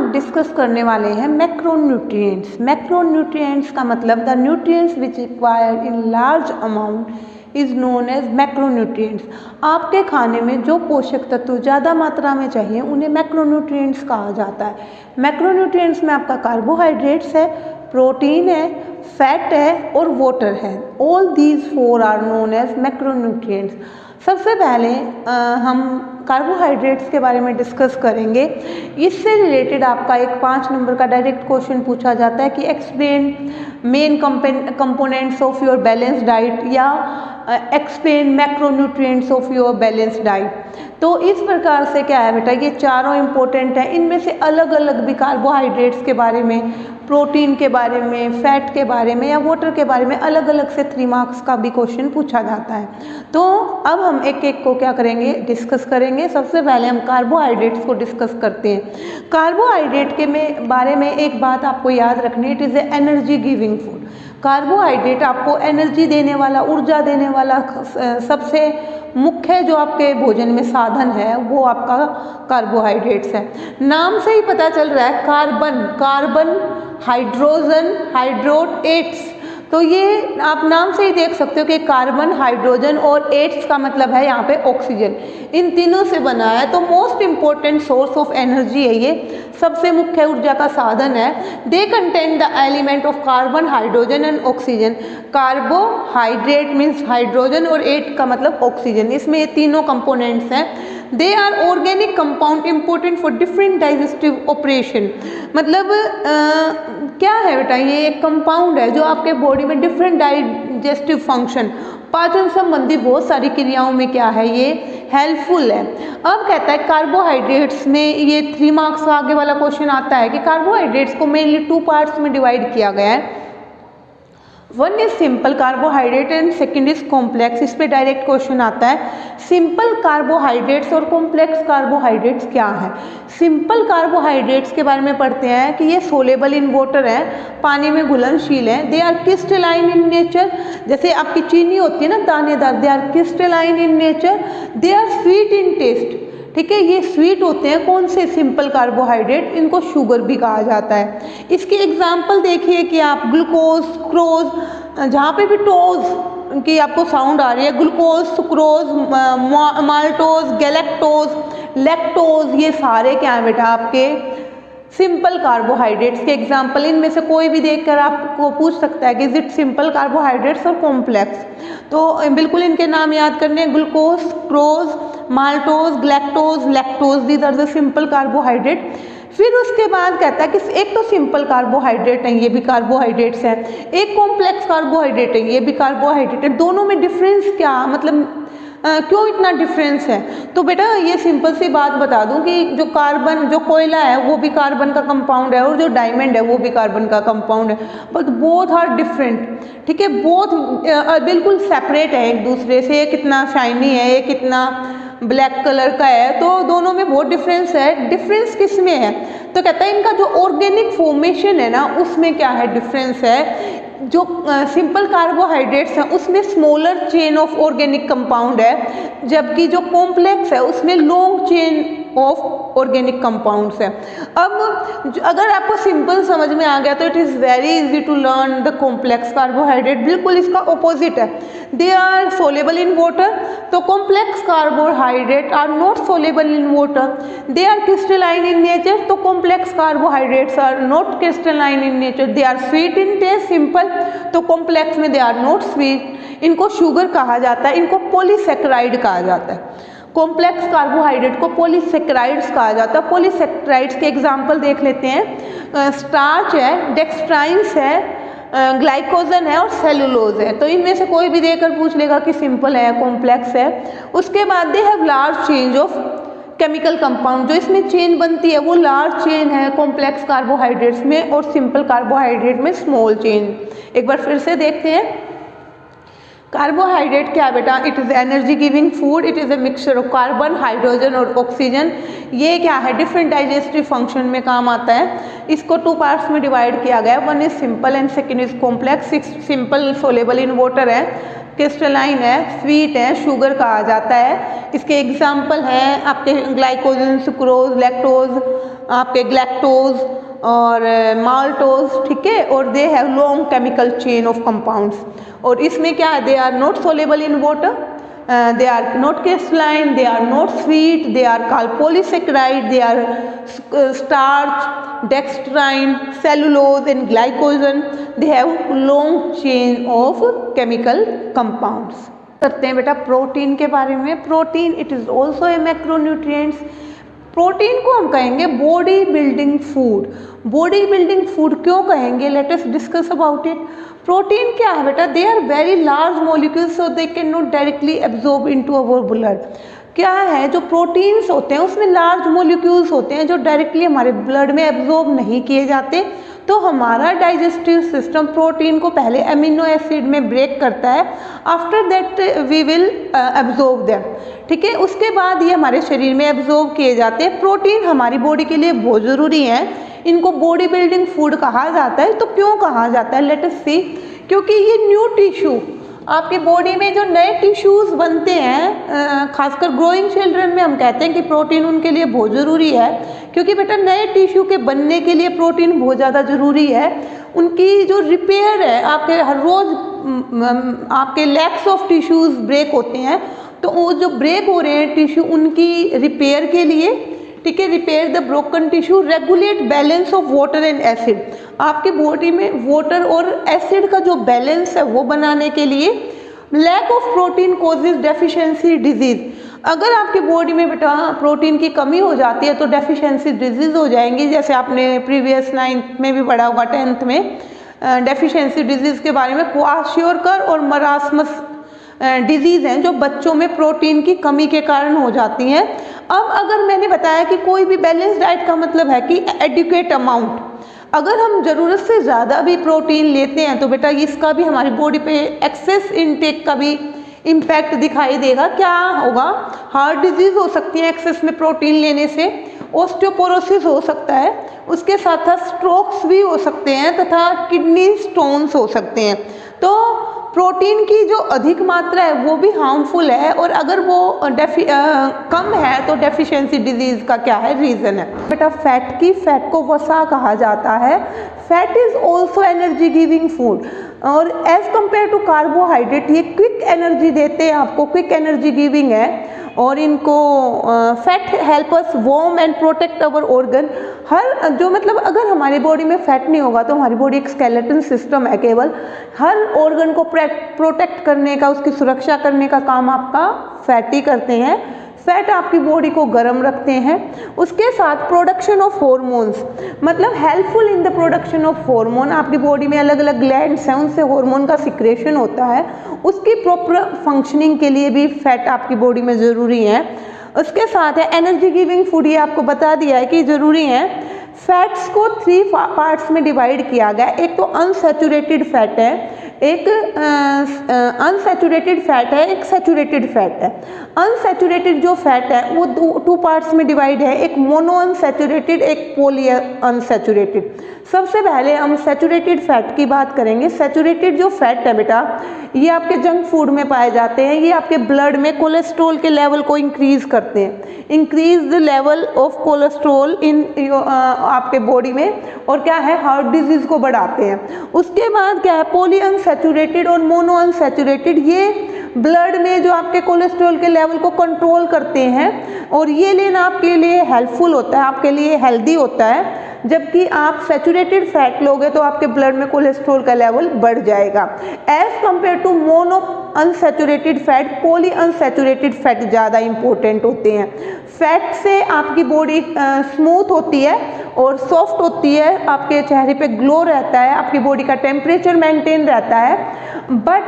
हम डिस्कस करने वाले हैं मैक्रोन्यूट्रिएंट्स। मैक्रोन्यूट्रिएंट्स का मतलब the nutrients which required in large amount is known as macronutrients. आपके खाने में जो पोषक तत्व ज़्यादा मात्रा में चाहिए उन्हें मैक्रोन्यूट्रिएंट्स कहा जाता है। मैक्रोन्यूट्रिएंट्स में आपका कार्बोहाइड्रेट्स है, प्रोटीन है, फैट है और वाटर है। All these four are known as macronutrients. सबसे पहले हम कार्बोहाइड्रेट्स के बारे में डिस्कस करेंगे। इससे रिलेटेड आपका एक 5 नंबर का डायरेक्ट क्वेश्चन पूछा जाता है कि explain main components of your balance diet या explain macronutrients of your balance diet. तो इस प्रकार से क्या है बेटा, ये चारों इंपॉर्टेंट हैं। इनमें से अलग अलग भी कार्बोहाइड्रेट्स के बारे में, प्रोटीन के बारे में, फैट के बारे में या वाटर के बारे में अलग अलग से 3 मार्क्स का भी क्वेश्चन पूछा जाता है। तो अब हम एक एक को क्या करेंगे, डिस्कस करेंगे। सबसे पहले हम कार्बोहाइड्रेट्स को डिस्कस करते हैं। कार्बोहाइड्रेट के बारे में एक बात आपको याद रखनी है, it is a energy giving food. Carbohydrate आपको एनर्जी देने वाला, ऊर्जा देने वाला सबसे मुख्य जो आपके भोजन में साधन है वो आपका कार्बोहाइड्रेट्स है। नाम से ही पता चल रहा है कार्बन, कार्बन, हाइड्रोजन, हाइड्रोएट्स। तो ये आप नाम से ही देख सकते हो कि कार्बन, हाइड्रोजन और एट्स का मतलब है यहाँ पे ऑक्सीजन। इन तीनों से बना है। तो most important source of energy है ये, सबसे मुख्य ऊर्जा का साधन है। They contain the element of carbon, hydrogen and oxygen. Carbohydrate means hydrogen और एट का मतलब ऑक्सीजन। इसमें ये तीनों कंपोनेंट्स हैं। They are organic compound important for different digestive operation. मतलब क्या है बेटा, ये एक कंपाउंड है जो आपके बॉडी में डिफरेंट डाइजेस्टिव फंक्शन, पाचन संबंधी बहुत सारी क्रियाओं में क्या है, ये हेल्पफुल है। अब कहता है कार्बोहाइड्रेट्स में, ये 3 मार्क्स का आगे वाला क्वेश्चन आता है कि कार्बोहाइड्रेट्स को मेनली 2 पार्ट्स में डिवाइड किया गया है। One is simple carbohydrate and second is complex. इस पे डायरेक्ट क्वेश्चन आता है। सिंपल कार्बोहाइड्रेट्स और कॉम्प्लेक्स कार्बोहाइड्रेट्स क्या है। सिंपल कार्बोहाइड्रेट्स के बारे में पढ़ते हैं कि ये सोलेबल इन वाटर है, पानी में घुलनशील है। They are crystalline in nature. जैसे आपकी चीनी होती है ना दानेदार, they are crystalline in nature. They are sweet in taste. ठीक है, ये स्वीट होते हैं। कौन से सिंपल कार्बोहाइड्रेट, इनको शुगर भी कहा जाता है। इसकी एग्जांपल देखिए कि आप ग्लूकोज, सुक्रोज, जहाँ पे भी टोज की आपको साउंड आ रही है, glucose, sucrose, maltose, galactose, lactose, ये सारे क्या है बेटा आपके सिंपल कार्बोहाइड्रेट्स के एग्जाम्पल। इनमें से कोई भी देखकर आपको पूछ सकता है कि इज इट सिंपल कार्बोहाइड्रेट्स और कॉम्प्लेक्स। तो बिल्कुल इनके नाम याद करने हैं, glucose, sucrose, maltose, galactose, lactose, these are the simple carbohydrate. फिर उसके बाद कहता है कि एक तो सिंपल कार्बोहाइड्रेट है, ये भी कार्बोहाइड्रेट्स है, एक कॉम्प्लेक्स कार्बोहाइड्रेट है, ये भी कार्बोहाइड्रेट है। दोनों में डिफरेंस क्या, मतलब क्यों इतना डिफरेंस है। तो बेटा ये सिंपल सी बात बता दूं कि जो कार्बन, जो कोयला है वो भी कार्बन का कंपाउंड है और जो डायमंड है वो भी कार्बन का कंपाउंड है, बट बोथ आर डिफरेंट। ठीक है, बोथ बिल्कुल सेपरेट है एक दूसरे से। ये कितना शाइनी है, ये कितना ब्लैक कलर का है, तो दोनों में बहुत डिफरेंस है। डिफरेंस किस में है, तो कहता है इनका जो ऑर्गेनिक फॉर्मेशन है ना उसमें क्या है डिफरेंस है। जो सिंपल कार्बोहाइड्रेट्स हैं उसमें smaller chain of organic compound है, जबकि जो कॉम्प्लेक्स है उसमें long chain of organic compounds है। अब अगर आपको सिंपल समझ में आ गया तो it is very easy to learn the complex carbohydrate. बिल्कुल इसका ऑपोजिट है, they are soluble in water. तो complex carbohydrate are not soluble in water, they are crystalline in nature. तो complex carbohydrates are not crystalline in nature, they are sweet in taste. Simple, तो complex में they are not sweet, इनको sugar कहा जाता है, इनको polysaccharide कहा जाता है। कॉम्प्लेक्स कार्बोहाइड्रेट को पॉलीसेकेराइड्स कहा जाता है। पॉलीसेकेराइड्स के एग्जांपल देख लेते हैं। स्टार्च है, डेक्सट्राइंस है, ग्लाइकोजन है और सेलुलोज है। तो इनमें से कोई भी देकर पूछ लेगा कि सिंपल है, कॉम्प्लेक्स है। उसके बाद they have large change of chemical compound. जो इसमें चेन बनती है वो लार्ज चेन है कॉम्प्लेक्स कार्बोहाइड्रेट्स में, और सिंपल कार्बोहाइड्रेट में स्मॉल चेन। एक बार फिर से देखते हैं। कार्बोहाइड्रेट क्या है बेटा, it is energy giving food, it is a mixture of carbon, hydrogen और ऑक्सीजन। ये क्या है, डिफरेंट डाइजेस्टिव फंक्शन में काम आता है। इसको 2 पार्ट्स में डिवाइड किया गया है, one is simple and second is complex. Simple soluble in water है, क्रिस्टलाइन है, स्वीट है, शुगर कहा जाता है। इसके एग्जाम्पल हैं आपके ग्लाइकोजन, सुक्रोज, लैक्टोज, आपके ग्लैक्टोज और माल्टोज, ठीक है, और they have long chemical chain of compounds. और इसमें क्या है, they are not soluble in water, they are not crystalline, they are not sweet, they are called polysaccharide, they are starch, dextrine, cellulose and glycogen, they have long chain of chemical compounds। करते हैं बेटा protein के बारे में। Protein it is also a macronutrients. Protein को हम कहेंगे body building food. Body building food क्यों कहेंगे, let us discuss about it. Protein क्या है बेटा, they are very large molecules so they can not directly absorb into our blood. क्या है, जो प्रोटीन्स होते हैं उसमें लार्ज मॉलिक्यूल्स होते हैं जो डायरेक्टली हमारे ब्लड में एब्जॉर्ब नहीं किए जाते। तो हमारा डाइजेस्टिव सिस्टम प्रोटीन को पहले अमीनो एसिड में ब्रेक करता है, after that we will absorb them, ठीक है। उसके बाद ये हमारे शरीर में एब्जॉर्ब किए जाते हैं। प्रोटीन हमारी बॉडी के लिए बहुत ज़रूरी है, इनको बॉडी बिल्डिंग फूड कहा जाता है। तो क्यों कहा जाता है, लेट अस सी। क्योंकि ये न्यू टिश्यू, आपकी बॉडी में जो नए टिश्यूज़ बनते हैं, खासकर ग्रोइंग चिल्ड्रन में हम कहते हैं कि प्रोटीन उनके लिए बहुत ज़रूरी है, क्योंकि बेटा नए टिश्यू के बनने के लिए प्रोटीन बहुत ज़्यादा ज़रूरी है। उनकी जो रिपेयर है, आपके हर रोज़ आपके लैक्स ऑफ टिश्यूज़ ब्रेक होते हैं, तो वो जो ब्रेक हो रहे हैं टिश्यू उनकी रिपेयर के लिए, ठीक है, repair the broken tissue, regulate balance of water and acid. आपकी बॉडी में वाटर और एसिड का जो बैलेंस है वो बनाने के लिए। Lack of protein causes deficiency disease. अगर आपकी बॉडी में बेटा प्रोटीन की कमी हो जाती है तो डेफिशिएंसी डिजीज हो जाएंगी। जैसे आपने प्रीवियस 9th में भी पढ़ा होगा, 10th में डेफिशिएंसी डिजीज के बारे में। क्वाशियोरकर और मरासमस डिजीज़ हैं जो बच्चों में प्रोटीन की कमी के कारण हो जाती हैं। अब अगर मैंने बताया कि कोई भी बैलेंस डाइट का मतलब है कि एडिक्वेट अमाउंट, अगर हम ज़रूरत से ज़्यादा भी प्रोटीन लेते हैं तो बेटा इसका भी हमारी बॉडी पे एक्सेस इनटेक का भी इम्पैक्ट दिखाई देगा। क्या होगा, हार्ट डिजीज़ हो सकती है एक्सेस में प्रोटीन लेने से, ऑस्टियोपोरोसिस हो सकता है, उसके साथ साथ स्ट्रोक्स भी हो सकते हैं तथा किडनी स्टोन्स हो सकते हैं। तो प्रोटीन की जो अधिक मात्रा है वो भी हार्मफुल है, और अगर वो कम है तो डेफिशिएंसी डिजीज़ का क्या है, रीज़न है। बेटा फैट को वसा कहा जाता है। Fat is also energy giving food, और एज़ कम्पेयर टू कार्बोहाइड्रेट ये क्विक एनर्जी देते हैं आपको, क्विक एनर्जी गिविंग है। और इनको fat help us warm and protect our organ. हर जो मतलब अगर हमारी बॉडी में फैट नहीं होगा तो हमारी बॉडी एक स्केलेटन सिस्टम है, केवल हर ऑर्गन को प्रोटेक्ट करने का, उसकी सुरक्षा करने का काम आपका फैट ही करते हैं। फैट आपकी बॉडी को गर्म रखते हैं। उसके साथ प्रोडक्शन ऑफ हॉर्मोन्स, मतलब helpful in the production of hormone. आपकी बॉडी में अलग अलग ग्लैंड्स हैं, उनसे हार्मोन का सिक्रेशन होता है, उसकी प्रॉपर फंक्शनिंग के लिए भी फैट आपकी बॉडी में ज़रूरी है। उसके साथ है एनर्जी गिविंग फूड, ये आपको बता दिया है कि ज़रूरी है। फैट्स को 3 पार्ट्स में डिवाइड किया गया। एक तो अनसैचुरेटेड फैट है, एक अनसैचुरेटेड फैट है, एक सैचुरेटेड फैट है। अनसैचुरेटेड जो फैट है वो 2 पार्ट्स में डिवाइड है, एक मोनो अनसैचुरेटेड, एक पॉली अनसैचुरेटेड। सबसे पहले हम सैचुरेटेड फैट की बात करेंगे। सैचुरेटेड जो फैट है बेटा, ये आपके जंक फूड में पाए जाते हैं। ये आपके ब्लड में कोलेस्ट्रॉल के लेवल को इंक्रीज करते हैं, increase the level of cholesterol in आपके बॉडी में, और क्या है, हार्ट डिजीज को बढ़ाते हैं। उसके बाद क्या है, पॉली अनसैचुरेटेड और मोनो अनसैचुरेटेड, ये ब्लड में जो आपके कोलेस्ट्रॉल के लेवल को कंट्रोल करते हैं, और ये लेना आपके लिए हेल्पफुल होता है, आपके लिए हेल्दी होता है। जबकि आप सैचुरेटेड फैट लोगे तो आपके ब्लड में कोलेस्ट्रॉल का लेवल बढ़ जाएगा। As compare to mono unsaturated fat, poly unsaturated fat ज़्यादा इंपॉर्टेंट होते हैं। फैट से आपकी बॉडी स्मूथ होती है और सॉफ्ट होती है, आपके चेहरे पे ग्लो रहता है, आपकी बॉडी का टेम्परेचर मेंटेन रहता है। बट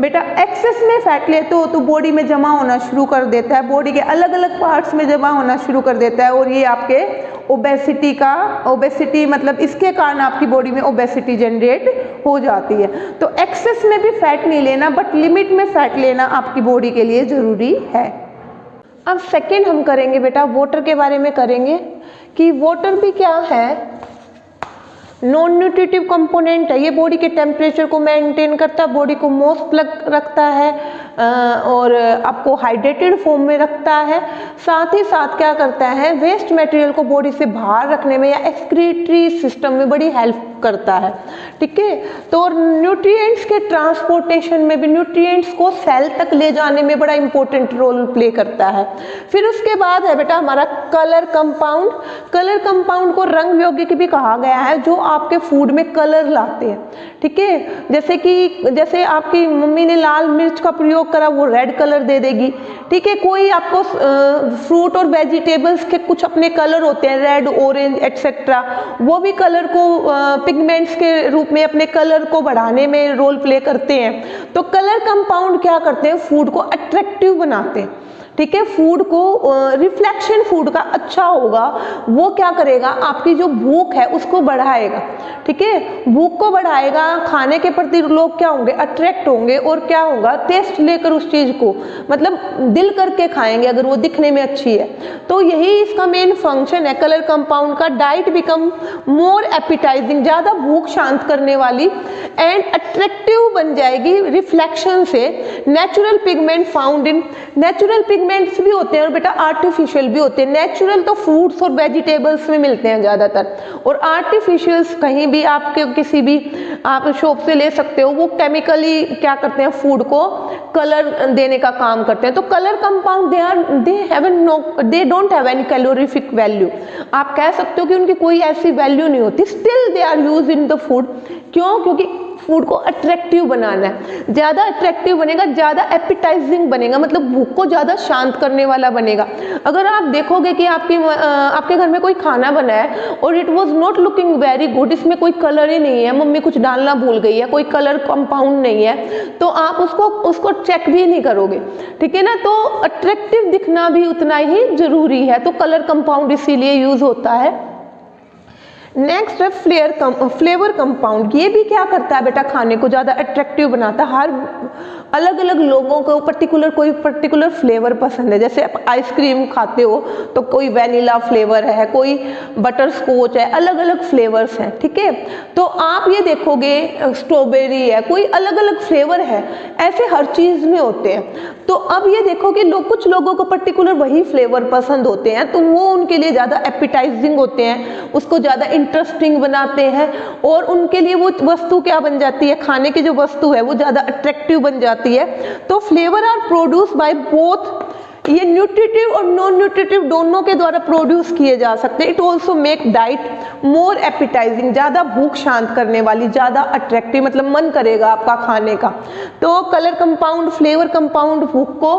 बेटा एक्सेस में फैट लेते हो तो बॉडी में जमा होना शुरू कर देता है, बॉडी के अलग अलग पार्ट्स में जमा होना शुरू कर देता है, और ये आपके ओबेसिटी मतलब इसके कारण आपकी बॉडी में ओबेसिटी जनरेट हो जाती है। तो एक्सेस में भी फैट नहीं लेना, बट लिमिट में फैट लेना आपकी बॉडी के लिए ज़रूरी है। अब सेकंड हम करेंगे बेटा वाटर के बारे में करेंगे कि वाटर भी क्या है, नॉन न्यूट्रिटिव कंपोनेंट है। ये बॉडी के टेम्परेचर को मेंटेन करता है, बॉडी को मॉइस्ट रखता है, और आपको हाइड्रेटेड फॉर्म में रखता है। साथ ही साथ क्या करता है, वेस्ट मटेरियल को बॉडी से बाहर रखने में या एक्सक्रीटरी सिस्टम में बड़ी हेल्प करता है। ठीक है, तो न्यूट्रिएंट्स के ट्रांसपोर्टेशन में भी, न्यूट्रिएंट्स को सेल तक ले जाने में बड़ा इंपॉर्टेंट रोल प्ले करता है। फिर उसके बाद है बेटा हमारा कलर कंपाउंड। कलर कंपाउंड को रंग यौगिक भी कहा गया है, जो आपके फूड में कलर लाते हैं। ठीक है, जैसे आपकी मम्मी ने लाल मिर्च का प्रयोग करा, वो रेड कलर दे देगी। ठीक है, कोई आपको फ्रूट और वेजिटेबल्स के कुछ अपने कलर होते हैं, रेड, ऑरेंज एटसेट्रा, वो भी कलर को पिगमेंट्स के रूप में अपने कलर को बढ़ाने में रोल प्ले करते हैं। तो कलर कंपाउंड क्या करते हैं, फूड को अट्रैक्टिव बनाते हैं। ठीक है, फूड को रिफ्लेक्शन फूड का अच्छा होगा, वो क्या करेगा, आपकी जो भूख है उसको बढ़ाएगा। ठीक है, भूख को बढ़ाएगा, खाने के प्रति लोग क्या होंगे, अट्रैक्ट होंगे, और क्या होगा, टेस्ट लेकर उस चीज को मतलब दिल करके खाएंगे अगर वो दिखने में अच्छी है। तो यही इसका मेन फंक्शन है कलर कंपाउंड का। डाइट बिकम मोर एपिटाइजिंग, ज्यादा भूख शांत करने वाली एंड अट्रैक्टिव बन जाएगी रिफ्लेक्शन से। Natural pigment found in, natural pigments भी होते हैं और बेटा आर्टिफिशियल भी होते हैं। नेचुरल तो फ्रूट्स और वेजिटेबल्स में मिलते हैं ज़्यादातर, और आर्टिफिशियल्स कहीं भी आपके किसी भी आप शॉप से ले सकते हो, वो केमिकली क्या करते हैं, फूड को कलर देने का काम करते हैं। तो colour compound they don't have any calorific value. आप कह सकते हो कि उनकी कोई ऐसी वैल्यू नहीं होती, still they are use in the food. क्यों? क्योंकि फूड को अट्रैक्टिव बनाना है, ज़्यादा अट्रैक्टिव बनेगा, ज़्यादा एपिटाइजिंग बनेगा, मतलब भूख को ज़्यादा शांत करने वाला बनेगा। अगर आप देखोगे कि आपके घर में कोई खाना बना है और it was not looking very good, इसमें कोई कलर ही नहीं है, मम्मी कुछ डालना भूल गई है, कोई कलर कंपाउंड नहीं है, तो आप उसको चेक भी नहीं करोगे। ठीक है ना, तो अट्रैक्टिव दिखना भी उतना ही जरूरी है, तो कलर कंपाउंड इसीलिए यूज होता है। नेक्स्ट है फ्लेवर कंपाउंड। ये भी क्या करता है बेटा, खाने को ज़्यादा अट्रैक्टिव बनाता है। हर अलग अलग लोगों को कोई पर्टिकुलर फ्लेवर पसंद है। जैसे आप आइसक्रीम खाते हो तो कोई वैनिला फ्लेवर है, कोई बटर स्कॉच है, अलग अलग फ्लेवर्स हैं। ठीक है, तो आप ये देखोगे स्ट्रॉबेरी है, कोई अलग अलग फ्लेवर है, ऐसे हर चीज़ में होते हैं। तो अब ये देखो कि कुछ लोगों को पर्टिकुलर वही फ्लेवर पसंद होते हैं, तो वो उनके लिए ज़्यादा एपिटाइजिंग होते हैं, उसको ज़्यादा इंटरेस्टिंग बनाते हैं, और उनके लिए वो वस्तु क्या बन जाती है, खाने की जो वस्तु है वो ज़्यादा अट्रैक्टिव बन जाती है। तो flavour are produce by both, ये न्यूट्रिटिव और नॉन न्यूट्रिटिव दोनों के द्वारा प्रोड्यूस किए जा सकते हैं। It also make diet more appetizing, ज़्यादा भूख शांत करने वाली, ज़्यादा अट्रैक्टिव, मतलब मन करेगा आपका खाने का। तो कलर कंपाउंड, फ्लेवर कंपाउंड भूख को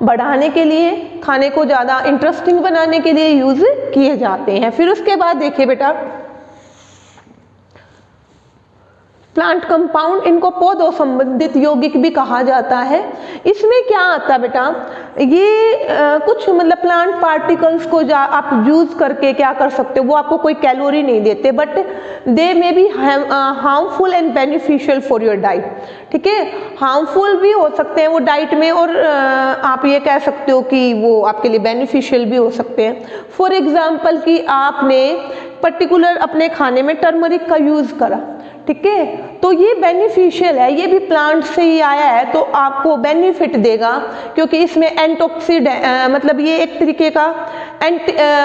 बढ़ाने के लिए, खाने को ज़्यादा इंटरेस्टिंग बनाने के लिए यूज किए जाते हैं। फिर उसके बाद देखिए बेटा प्लांट कंपाउंड, इनको पौधों संबंधित यौगिक भी कहा जाता है। इसमें क्या आता है बेटा, ये कुछ मतलब प्लांट पार्टिकल्स को आप यूज करके क्या कर सकते हो, वो आपको कोई कैलोरी नहीं देते, but they may be harmful and beneficial for your diet. ठीक है, हार्मफुल भी हो सकते हैं वो डाइट में, और आप ये कह सकते हो कि वो आपके लिए बेनिफिशियल भी हो सकते हैं। फॉर एग्जाम्पल कि आपने पर्टिकुलर अपने खाने में टर्मरिक का यूज करा, ठीक है, तो ये बेनिफिशियल है, ये भी प्लांट से ही आया है, तो आपको बेनिफिट देगा, क्योंकि इसमें एंटोक्सिड मतलब ये एक तरीके का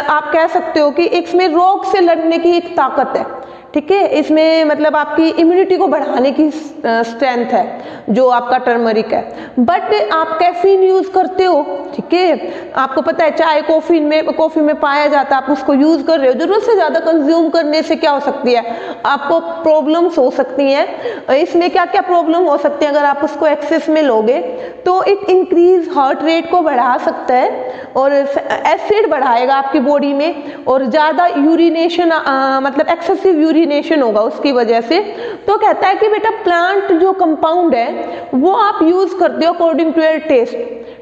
आप कह सकते हो कि इसमें रोग से लड़ने की एक ताकत है। ठीक है, इसमें मतलब आपकी इम्यूनिटी को बढ़ाने की स्ट्रेंथ है जो आपका टर्मरिक है। बट आप कैफीन यूज करते हो, ठीक है, आपको पता है चाय कॉफी में पाया जाता है, आप उसको यूज कर रहे हो, जरूरत से ज्यादा कंज्यूम करने से क्या हो सकती है, आपको प्रॉब्लम्स हो सकती हैं। इसमें क्या क्या प्रॉब्लम हो सकती है अगर आप उसको एक्सेस में लोगे, तो इट इंक्रीज हार्ट रेट को बढ़ा सकता है, और एसिड बढ़ाएगा आपकी बॉडी में, और ज्यादा यूरिनेशन मतलब एक्सेसिव यूरिनेशन होगा उसकी वजह से। तो कहता है कि बेटा प्लांट जो कंपाउंड है वो आप यूज करते हो अकॉर्डिंग टू योर टेस्ट।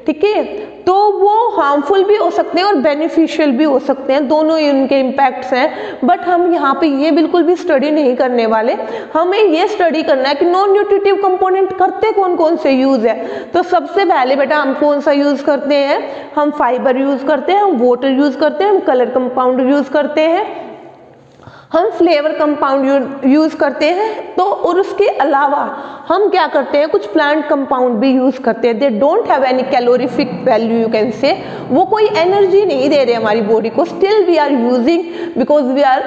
ठीक है, तो वो हार्मफुल भी हो सकते हैं और बेनिफिशियल भी हो सकते हैं, दोनों ही उनके इम्पैक्ट्स हैं। बट हम यहाँ पे ये बिल्कुल भी स्टडी नहीं करने वाले, हमें ये स्टडी करना है कि नॉन न्यूट्रिटिव कंपोनेंट करते कौन कौन से यूज है। तो सबसे पहले बेटा हम कौन सा यूज करते हैं, हम फाइबर यूज करते हैं, हम वाटर यूज करते हैं, हम कलर कंपाउंड यूज करते हैं, हम फ्लेवर कंपाउंड यूज़ करते हैं, तो और उसके अलावा हम क्या करते हैं, कुछ प्लांट कंपाउंड भी यूज़ करते हैं। They don't have any calorific value, you can say, वो कोई एनर्जी नहीं दे रहे हमारी बॉडी को, still we are using because we are,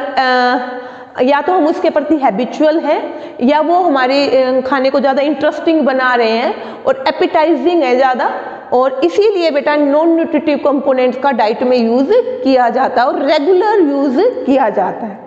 या तो हम उसके प्रति हैबिचुअल हैं, या वो हमारे खाने को ज़्यादा इंटरेस्टिंग बना रहे हैं और एपिटाइजिंग है ज़्यादा, और इसीलिए बेटा नॉन न्यूट्रिटिव कंपोनेंट्स का डाइट में यूज़ किया जाता है और रेगुलर यूज़ किया जाता है।